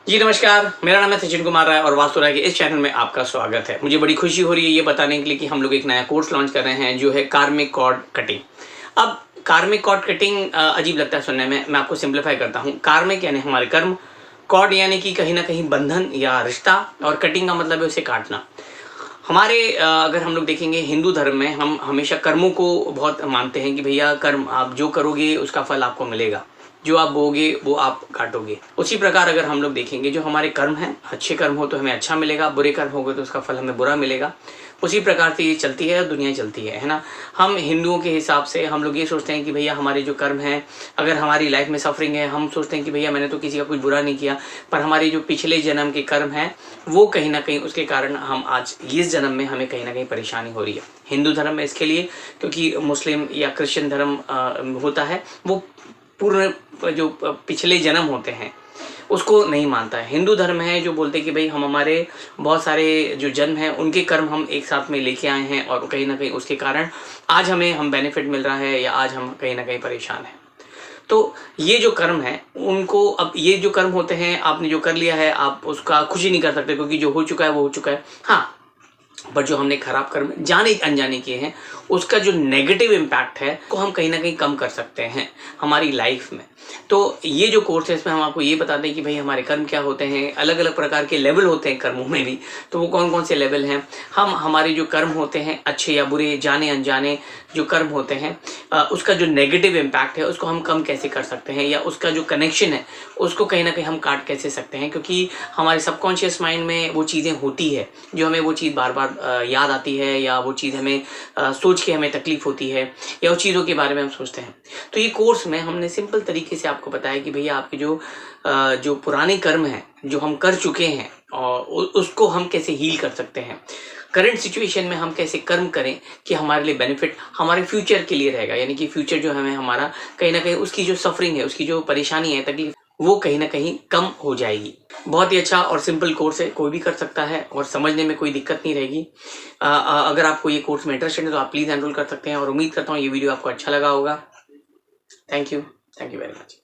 जी नमस्कार, मेरा नाम है सचिन कुमार राय और वास्तु राय के इस चैनल में आपका स्वागत है। मुझे बड़ी खुशी हो रही है ये बताने के लिए कि हम लोग एक नया कोर्स लॉन्च कर रहे हैं जो है कार्मिक कॉर्ड कटिंग। अब कार्मिक कॉर्ड कटिंग अजीब लगता है सुनने में, मैं आपको सिंप्लीफाई करता हूँ। कार्मिक यानी हमारे कर्म, कॉर्ड यानी कि कहीं ना कहीं बंधन या रिश्ता, और कटिंग का मतलब है उसे काटना। हमारे अगर हम लोग देखेंगे हिंदू धर्म में हम हमेशा कर्मों को बहुत मानते हैं कि भैया कर्म आप जो करोगे उसका फल आपको मिलेगा, जो आप बोगे वो आप काटोगे। उसी प्रकार अगर हम लोग देखेंगे जो हमारे कर्म हैं, अच्छे कर्म हो तो हमें अच्छा मिलेगा, बुरे कर्म हो गए तो उसका फल हमें बुरा मिलेगा। उसी प्रकार से ये चलती है और दुनिया चलती है ना। हम हिंदुओं के हिसाब से हम लोग ये सोचते हैं कि भैया हमारे जो कर्म हैं, अगर हमारी लाइफ में सफरिंग है, हम सोचते हैं कि भैया मैंने तो किसी का कुछ बुरा नहीं किया, पर हमारे जो पिछले जन्म के कर्म हैं वो कहीं ना कहीं उसके कारण हम आज इस जन्म में हमें कहीं ना कहीं परेशानी हो रही है। हिंदू धर्म में इसके लिए, क्योंकि मुस्लिम या क्रिश्चियन धर्म होता है वो पूर्ण जो पिछले जन्म होते हैं उसको नहीं मानता है। हिंदू धर्म है जो बोलते हैं कि भाई हम हमारे बहुत सारे जो जन्म हैं उनके कर्म हम एक साथ में लेके आए हैं और कहीं ना कहीं उसके कारण आज हमें बेनिफिट मिल रहा है या आज हम कहीं ना कहीं परेशान हैं। तो ये जो कर्म है उनको, अब ये जो कर्म होते हैं आपने जो कर लिया है आप उसका कुछ ही नहीं कर सकते, क्योंकि जो हो चुका है वो हो चुका है। हाँ, बट जो हमने खराब कर्म जाने अनजाने किए हैं उसका जो नेगेटिव इम्पैक्ट है को हम कहीं ना कहीं कम कर सकते हैं हमारी लाइफ में। तो ये जो कोर्स है इसमें हम आपको ये बताते हैं कि भाई हमारे कर्म क्या होते हैं, अलग अलग प्रकार के लेवल होते हैं कर्मों में भी, तो वो कौन कौन से लेवल हैं। हम हमारे जो कर्म होते हैं अच्छे या बुरे, जाने अनजाने जो कर्म होते हैं उसका जो नेगेटिव इम्पैक्ट है उसको हम कम कैसे कर सकते हैं, या उसका जो कनेक्शन है उसको कहीं ना कहीं हम काट कैसे सकते हैं। क्योंकि हमारे सबकॉन्शियस माइंड में वो चीज़ें होती है जो हमें वो चीज़ बार बार याद आती है, या वो चीज़ हमें सोच के हमें तकलीफ होती है, या उस चीज़ों के बारे में हम सोचते हैं। तो ये कोर्स में हमने सिंपल तरीके से आपको बताया कि भैया आपके जो पुराने कर्म हैं जो हम कर चुके हैं और उसको हम कैसे हील कर सकते हैं, करंट सिचुएशन में हम कैसे कर्म करें कि हमारे लिए बेनिफिट हमारे फ्यूचर के लिए रहेगा। यानी कि फ्यूचर जो हमें हमारा कहीं ना कहीं उसकी जो सफरिंग है, उसकी जो परेशानी है, तकलीफ, वो कहीं ना कहीं कम हो जाएगी। बहुत ही अच्छा और सिंपल कोर्स है, कोई भी कर सकता है और समझने में कोई दिक्कत नहीं रहेगी। अगर आपको ये कोर्स में इंटरेस्टेड है तो आप प्लीज़ एनरोल कर सकते हैं और उम्मीद करता हूँ ये वीडियो आपको अच्छा लगा होगा। Thank you very much.